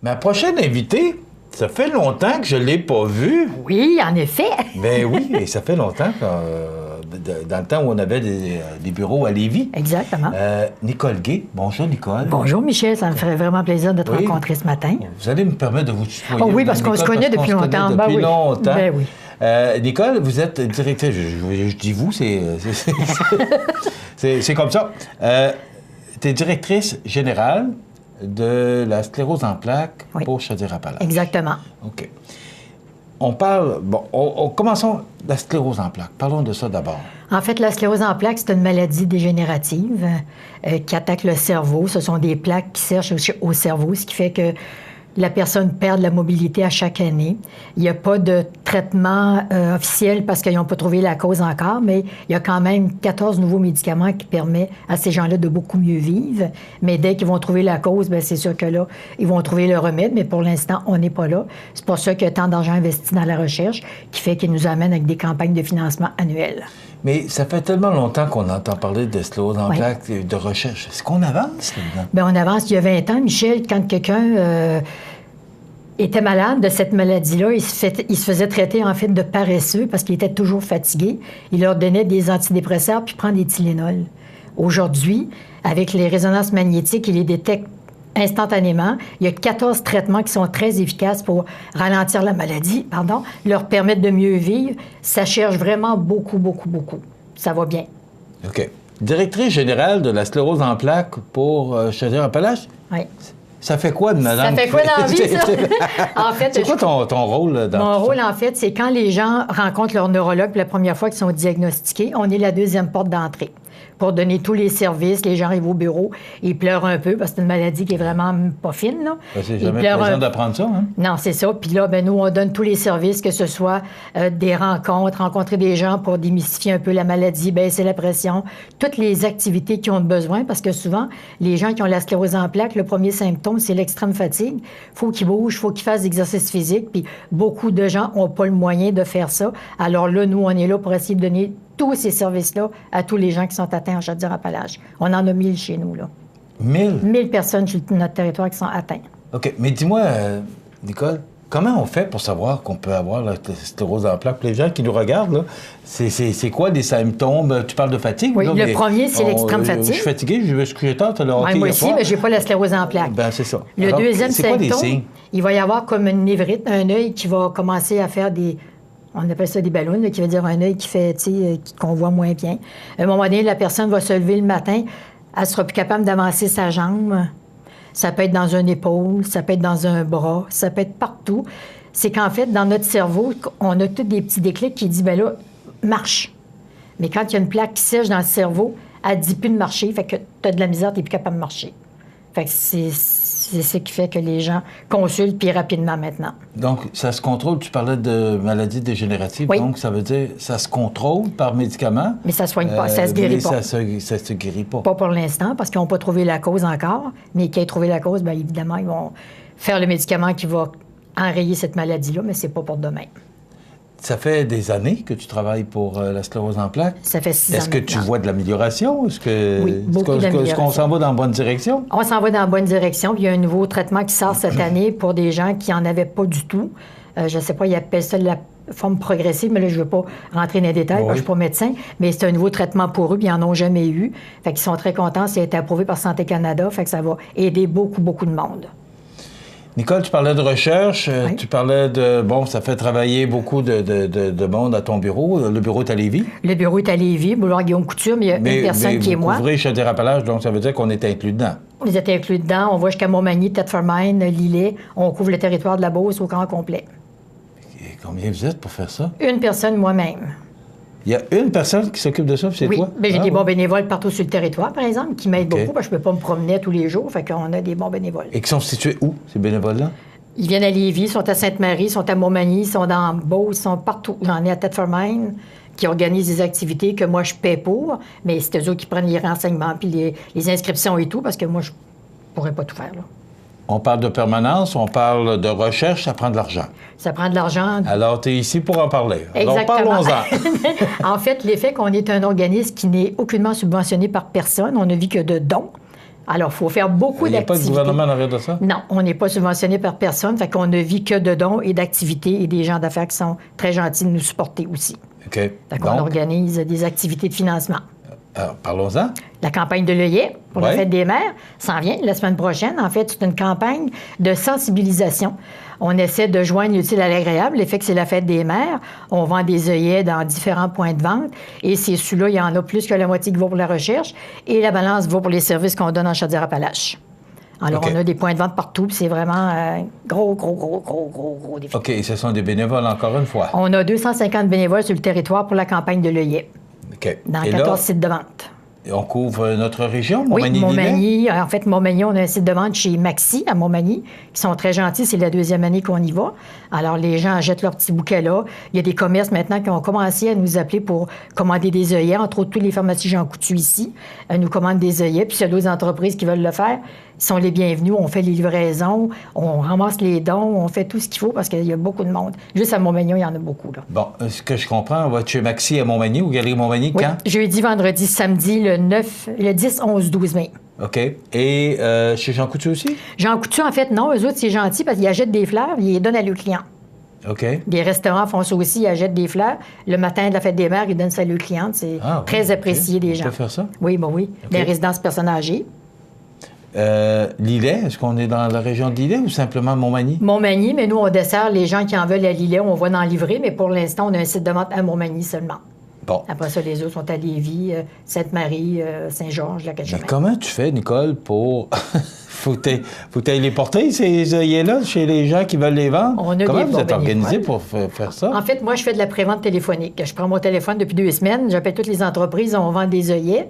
Ma prochaine invitée, ça fait longtemps que je ne l'ai pas vue. Oui, en effet. Ben oui, et ça fait longtemps, dans le temps où on avait des bureaux à Lévis. Exactement. Nicole Gay. Bonjour, Nicole. Bonjour, Michel. Ça me ferait vraiment plaisir de te rencontrer ce matin. Vous allez me permettre de vous tutoyer. Oh oui, parce qu'on se connaît depuis longtemps. Depuis longtemps. Ben oui. Nicole, vous êtes directrice, je dis vous, c'est comme ça. Tu es directrice générale de la sclérose en plaques pour Chaudière-Appalaches. Exactement. OK. On parle... Bon, commençons la sclérose en plaques. Parlons de ça d'abord. En fait, la sclérose en plaques, c'est une maladie dégénérative qui attaque le cerveau. Ce sont des plaques qui servent au cerveau, ce qui fait que la personne perd de la mobilité à chaque année. Il n'y a pas de traitement officiel parce qu'ils n'ont pas trouvé la cause encore, mais il y a quand même 14 nouveaux médicaments qui permettent à ces gens-là de beaucoup mieux vivre. Mais dès qu'ils vont trouver la cause, bien, c'est sûr que là, ils vont trouver le remède, mais pour l'instant, on n'est pas là. C'est pour ça qu'il y a tant d'argent investi dans la recherche qui fait qu'ils nous amènent avec des campagnes de financement annuelles. Mais ça fait tellement longtemps qu'on entend parler de sclérose en plaques, de recherche. Est-ce qu'on avance là-dedans? Bien, on avance. Il y a 20 ans, Michel, quand quelqu'un était malade de cette maladie-là, il se faisait traiter en fait de paresseux parce qu'il était toujours fatigué. Il leur donnait des antidépresseurs puis prend des Tylenol. Aujourd'hui, avec les résonances magnétiques, il les détecte instantanément. Il y a 14 traitements qui sont très efficaces pour ralentir la maladie, leur permettre de mieux vivre. Ça cherche vraiment beaucoup, beaucoup, beaucoup. Ça va bien. OK. Directrice générale de la sclérose en plaques pour Chaudière-Appalaches? Oui. Ça fait quoi de madame? Ça fait quoi dans la vie, ça? En fait, c'est quoi ton rôle dans Mon rôle, en fait, c'est quand les gens rencontrent leur neurologue pour la première fois qu'ils sont diagnostiqués, on est la deuxième porte d'entrée pour donner tous les services. Les gens arrivent au bureau, ils pleurent un peu parce que c'est une maladie qui est vraiment pas fine, là. C'est jamais plaisant d'apprendre ça, hein? Non, c'est ça. Puis là, nous, on donne tous les services, que ce soit des rencontrer des gens pour démystifier un peu la maladie, baisser la pression, toutes les activités qu'ils ont besoin, parce que souvent, les gens qui ont la sclérose en plaques, le premier symptôme, c'est l'extrême fatigue. Il faut qu'ils bougent, il faut qu'ils fassent d'exercice physique, puis beaucoup de gens n'ont pas le moyen de faire ça. Alors là, nous, on est là pour essayer de donner tous ces services-là à tous les gens qui sont atteints en Chaudière-Appalaches. On en a 1000 chez nous, là. 1000? 1000 personnes sur notre territoire qui sont atteintes. OK. Mais dis-moi, Nicole, comment on fait pour savoir qu'on peut avoir la sclérose en plaques? Pour les gens qui nous regardent, là, c'est quoi les symptômes? Tu parles de fatigue? Oui, là, le premier, c'est l'extrême fatigue. Je suis fatigué, je suis couché tard, tu as le hockey. Moi aussi, mais je n'ai pas la sclérose en plaques. Ben, c'est ça. Le deuxième symptôme, signes? Il va y avoir comme une névrite, un œil qui va commencer à faire des... On appelle ça des ballons, là, qui veut dire un œil qui fait, qu'on voit moins bien. À un moment donné, la personne va se lever le matin, elle sera plus capable d'avancer sa jambe. Ça peut être dans une épaule, ça peut être dans un bras, ça peut être partout. C'est qu'en fait, dans notre cerveau, on a tous des petits déclics qui disent, là, marche. Mais quand il y a une plaque qui sèche dans le cerveau, elle ne dit plus de marcher, fait que tu as de la misère, tu n'es plus capable de marcher. Fait que c'est ce qui fait que les gens consultent puis rapidement maintenant. Donc, ça se contrôle. Tu parlais de maladies dégénératives. Oui. Donc, ça veut dire ça se contrôle par médicament. Mais ça ne soigne pas, ça se guérit pas. Ça se guérit pas. Pas pour l'instant, parce qu'ils n'ont pas trouvé la cause encore. Mais qu'ils aient trouvé la cause, bien évidemment, ils vont faire le médicament qui va enrayer cette maladie-là, mais c'est pas pour demain. Ça fait des années que tu travailles pour la sclérose en plaques. Ça fait 6 ans. Est-ce que tu vois de l'amélioration? Oui, beaucoup d'amélioration. Est-ce qu'on s'en va dans la bonne direction? On s'en va dans la bonne direction. Puis il y a un nouveau traitement qui sort cette année pour des gens qui n'en avaient pas du tout. Je ne sais pas, ils appellent ça la forme progressive, mais là, je ne veux pas rentrer dans les détails, parce que je ne suis pas médecin, mais c'est un nouveau traitement pour eux, puis ils n'en ont jamais eu. Fait qu'ils sont très contents. Ça a été approuvé par Santé Canada, fait que ça va aider beaucoup, beaucoup de monde. Nicole, tu parlais de recherche, Oui. tu parlais de... Bon, ça fait travailler beaucoup de monde à ton bureau. Le bureau est à Lévis. Le bureau est à Lévis, boulevard Guillaume-Couture, mais il y a une personne qui est moi. Vous couvrez Chaudière-Appalaches, donc ça veut dire qu'on est inclus dedans. Vous êtes inclus dedans. On va jusqu'à Montmagny, Thetford-Mine, Lillet. On couvre le territoire de la Beauce au grand complet. Et combien vous êtes pour faire ça? Une personne, moi-même. Il y a une personne qui s'occupe de ça, puis c'est Oui, toi? j'ai des bons bénévoles partout sur le territoire, par exemple, qui m'aident beaucoup, parce que je ne peux pas me promener tous les jours, fait qu'on a des bons bénévoles. Et qui sont situés où, ces bénévoles-là? Ils viennent à Lévis, sont à Sainte-Marie, sont à Montmagny, sont dans Beauce, sont partout. J'en ai à Thetford-Mine, qui organisent des activités que moi, je paie pour, mais c'est eux qui prennent les renseignements, puis les inscriptions et tout, parce que moi, je ne pourrais pas tout faire, là. On parle de permanence, on parle de recherche, ça prend de l'argent. Ça prend de l'argent. Alors, tu es ici pour en parler. Exactement. Alors, parlons-en. En fait, l'effet qu'on est un organisme qui n'est aucunement subventionné par personne, on ne vit que de dons. Alors, il faut faire beaucoup d'activités. Il n'y a pas de gouvernement en arrière de ça? Non, on n'est pas subventionné par personne. Fait qu'on ne vit que de dons et d'activités et des gens d'affaires qui sont très gentils de nous supporter aussi. OK. Fait qu'on organise des activités de financement. Alors, parlons-en. La campagne de l'œillet pour la Fête des mères s'en vient la semaine prochaine. En fait, c'est une campagne de sensibilisation. On essaie de joindre l'utile à l'agréable. L'effet que c'est la Fête des mères. On vend des œillets dans différents points de vente. Et c'est celui-là, il y en a plus que la moitié qui vaut pour la recherche. Et la balance vaut pour les services qu'on donne en Chaudière-Appalaches. Alors, on a des points de vente partout, puis c'est vraiment un gros défi. OK, et ce sont des bénévoles, encore une fois? On a 250 bénévoles sur le territoire pour la campagne de l'œillet. OK. Dans 14 sites de vente. Et on couvre notre région, Montmagny? Oui, Montmagny. En fait, Montmagny, on a un site de vente chez Maxi, à Montmagny, qui sont très gentils. C'est la 2e année qu'on y va. Alors, les gens achètent leurs petits bouquets là. Il y a des commerces maintenant qui ont commencé à nous appeler pour commander des œillets. Entre autres, tous les pharmacies Jean Coutu ici nous commandent des œillets. Puis, s'il y a d'autres entreprises qui veulent le faire, ils sont les bienvenus. On fait les livraisons, on ramasse les dons, on fait tout ce qu'il faut parce qu'il y a beaucoup de monde. Juste à Montmagny, il y en a beaucoup, là. Bon, ce que je comprends, on va être chez Maxi à Montmagny ou Galerie Montmagny, oui, quand? Jeudi, vendredi, samedi, le 10, 11, 12 mai. OK. Et chez Jean Coutu aussi? Jean Coutu, en fait, non. Eux autres, c'est gentil parce qu'ils achètent des fleurs, ils les donnent à leurs clients. OK. Des restaurants font ça aussi, ils achètent des fleurs. Le matin de la Fête des mères, ils donnent ça à leurs clientes. C'est très apprécié des gens. On peut faire ça? Oui, ben oui. Okay. Des résidences personnes âgées. Lillet, est-ce qu'on est dans la région de Lillet ou simplement Montmagny? Montmagny, mais nous, on dessert les gens qui en veulent à Lillet. On va en livrer, mais pour l'instant, on a un site de vente à Montmagny seulement. Bon. Après ça, les autres sont à Lévis, Sainte-Marie, Saint-Georges, la Mais comment tu fais, Nicole, pour... faut que tu ailles les porter, ces œillets-là, chez les gens qui veulent les vendre? Comment vous êtes organisé pour faire ça? En fait, moi, je fais de la prévente téléphonique. Je prends mon téléphone depuis 2 semaines, j'appelle toutes les entreprises, on vend des œillets,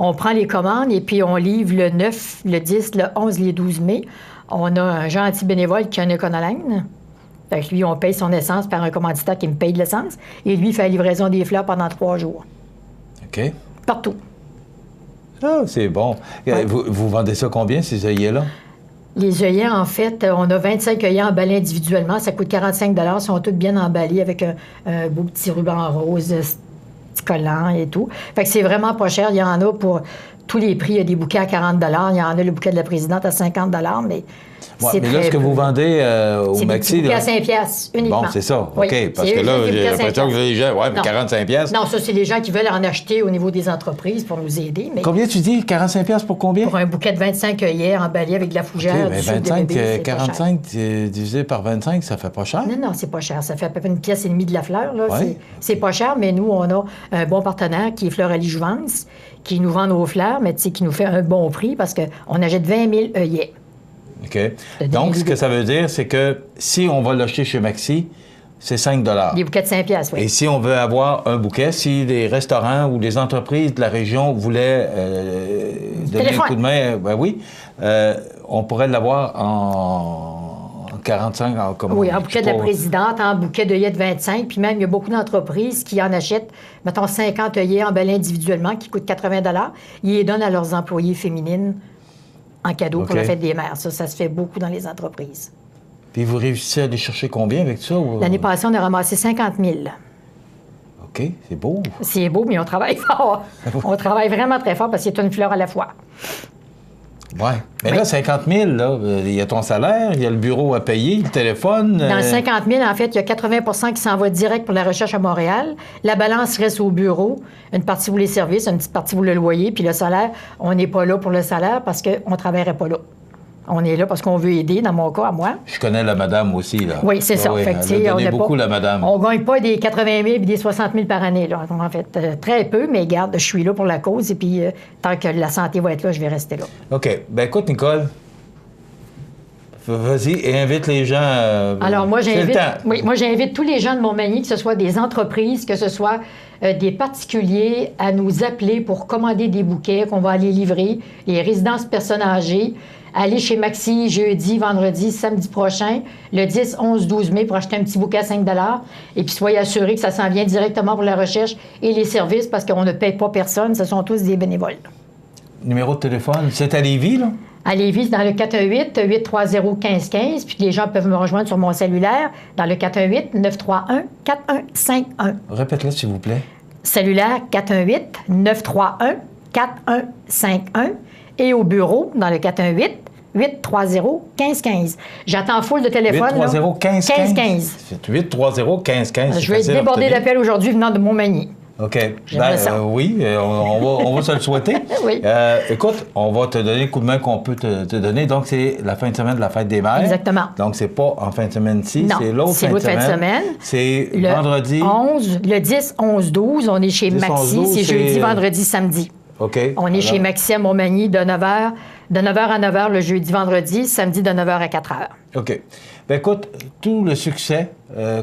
on prend les commandes et puis on livre le 9, le 10, le 11, le 12 mai. On a un gentil bénévole qui a un Éconolène. Fait que lui, on paye son essence par un commanditaire qui me paye de l'essence. Et lui, il fait la livraison des fleurs pendant 3 jours. OK. Partout. Ah, c'est bon. Ouais. Vous vendez ça combien, ces œillets-là? Les œillets, en fait, on a 25 œillets emballés individuellement. Ça coûte 45 $. Ils sont tous bien emballés avec un beau petit ruban rose, petit collant et tout. Fait que c'est vraiment pas cher. Il y en a pour tous les prix. Il y a des bouquets à 40 $. Il y en a le bouquet de la présidente à 50 $, mais... Ouais, mais là, ce que vous vendez au Maxi... C'est à 5 piastres uniquement. Bon, c'est ça. Oui, OK. Parce que là, j'ai l'impression que les gens... Oui, mais 45 piastres. Non, ça, c'est les gens qui veulent en acheter au niveau des entreprises pour nous aider. Mais combien tu dis? 45 piastres pour combien? Pour un bouquet de 25 œillets emballés avec de la fougère, du sucre de bébé, 45 divisé par 25, ça fait pas cher? Non, c'est pas cher. Ça fait à peu près 1,5 pièce de la fleur. Là. Ouais. C'est pas cher, mais nous, on a un bon partenaire qui est Floralie Jouvence, qui nous vend nos fleurs, mais qui nous fait un bon prix parce qu'on achète 20 000 œillets. OK. Donc, ce que ça veut dire, c'est que si on va l'acheter chez Maxi, c'est 5 $. Des bouquets de 5 piastres, oui. Et si on veut avoir un bouquet, si les restaurants ou les entreprises de la région voulaient donner un coup de main, ben oui, on pourrait l'avoir en 45, oui, en bouquet de la présidente, en bouquet d'œillets de 25, puis même, il y a beaucoup d'entreprises qui en achètent, mettons, 50 œillets emballés individuellement qui coûtent 80 $. Ils les donnent à leurs employées féminines en cadeau pour la Fête des mères. Ça se fait beaucoup dans les entreprises. Puis vous réussissez à aller chercher combien avec ça? L'année passée, on a ramassé 50 000. OK, c'est beau. C'est beau, mais on travaille fort. On travaille vraiment très fort parce qu'il y a une fleur à la fois. Oui. Mais là, 50 000, là, il y a ton salaire, il y a le bureau à payer, le téléphone. Dans le 50 000, en fait, il y a 80 qui s'en va direct pour la recherche à Montréal. La balance reste au bureau. Une partie pour les services, une petite partie pour le loyer. Puis le salaire, on n'est pas là pour le salaire parce qu'on ne travaillerait pas là. On est là parce qu'on veut aider, dans mon cas, à moi. Je connais la madame aussi, là. Oui, c'est ça. Oui, fait que, elle a donné beaucoup, la madame. On ne gagne pas des 80 000 et des 60 000 par année, là. En fait, très peu, mais garde, je suis là pour la cause. Et puis, tant que la santé va être là, je vais rester là. OK. Ben écoute, Nicole, vas-y et invite les gens. Alors, moi, j'invite tous les gens de Montmagny, que ce soit des entreprises, que ce soit des particuliers, à nous appeler pour commander des bouquets qu'on va aller livrer, les résidences personnes âgées. Allez chez Maxi jeudi, vendredi, samedi prochain, le 10, 11, 12 mai pour acheter un petit bouquet à 5 $. Et puis soyez assurés que ça s'en vient directement pour la recherche et les services parce qu'on ne paye pas personne. Ce sont tous des bénévoles. Numéro de téléphone, c'est à Lévis, là? À Lévis, dans le 418-830-1515. Puis les gens peuvent me rejoindre sur mon cellulaire dans le 418-931-4151. Répète-le, s'il vous plaît. Cellulaire 418-931-4151. et au bureau, dans le 418-830-1515. J'attends full de téléphone. 830-1515. 830-1515. Je vais être débordé d'appels aujourd'hui venant de Montmagny. OK. Oui, on va se le souhaiter. Oui. Écoute, on va te donner le coup de main qu'on peut te donner. Donc, c'est la fin de semaine de la fête des mères. Exactement. Donc, c'est pas en fin de semaine-ci, c'est l'autre fin de semaine. C'est vendredi. 11, le 10, 11, 12. On est chez 10, Maxi. 12, c'est jeudi, vendredi, samedi. OK. On est chez Maxi à Montmagny de 9h à 9h le jeudi, vendredi, samedi de 9h à 4h. OK. Bien, écoute, tout le succès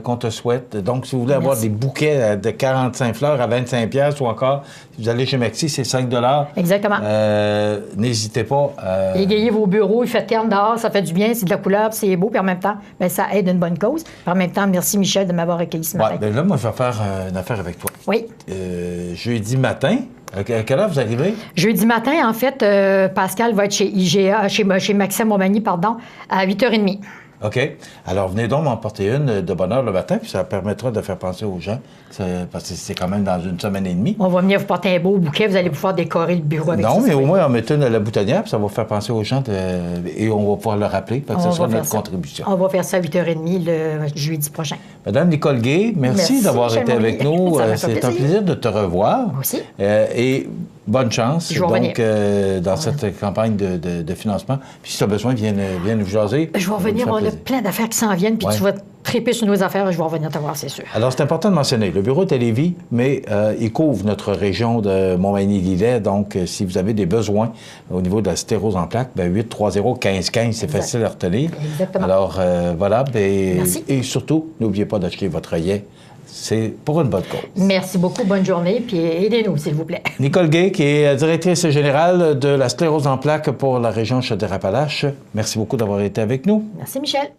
qu'on te souhaite. Donc, si vous voulez avoir des bouquets de 45 fleurs à 25 pièces ou encore, si vous allez chez Maxi, c'est 5 $. Exactement. N'hésitez pas. Égayez vos bureaux, il fait terne dehors, ça fait du bien, c'est de la couleur, c'est beau, puis en même temps, bien, ça aide une bonne cause. Puis en même temps, merci Michel de m'avoir accueilli ce matin. Bien là, moi, je vais faire une affaire avec toi. Oui. Jeudi matin. À quelle heure vous arrivez? Jeudi matin, en fait, Pascal va être chez IGA, chez Maxime Montmagny, pardon, à 8h30. OK. Alors, venez donc m'en porter une de bonne heure le matin, puis ça permettra de faire penser aux gens, parce que c'est quand même dans une semaine et demie. On va venir vous porter un beau bouquet, vous allez pouvoir décorer le bureau avec ça. Non, mais au moins, on met une à la boutonnière, puis ça va faire penser aux gens, et on va pouvoir le rappeler, parce que ce sera notre contribution. On va faire ça à 8h30 le jeudi prochain. Madame Nicole Gay, merci d'avoir été avec nous. C'est un plaisir de te revoir. Moi aussi. Et bonne chance donc, dans cette campagne de financement. Puis si tu as besoin, viens nous jaser. Je vais revenir, on a plein d'affaires qui s'en viennent, puis tu vas triper sur nos affaires et je vais revenir te voir, c'est sûr. Alors, c'est important de mentionner, le bureau est à Lévis, mais il couvre notre région de Montmagny-Lillet. Donc, si vous avez des besoins au niveau de la stérose en plaques, 830-1515, c'est facile à retenir. Exactement. Alors, voilà. Merci. Et surtout, n'oubliez pas d'acheter votre œillet. C'est pour une bonne cause. Merci beaucoup, bonne journée, puis aidez-nous, s'il vous plaît. Nicole Gay, qui est directrice générale de la sclérose en plaques pour la région Chaudière-Appalaches. Merci beaucoup d'avoir été avec nous. Merci, Michel.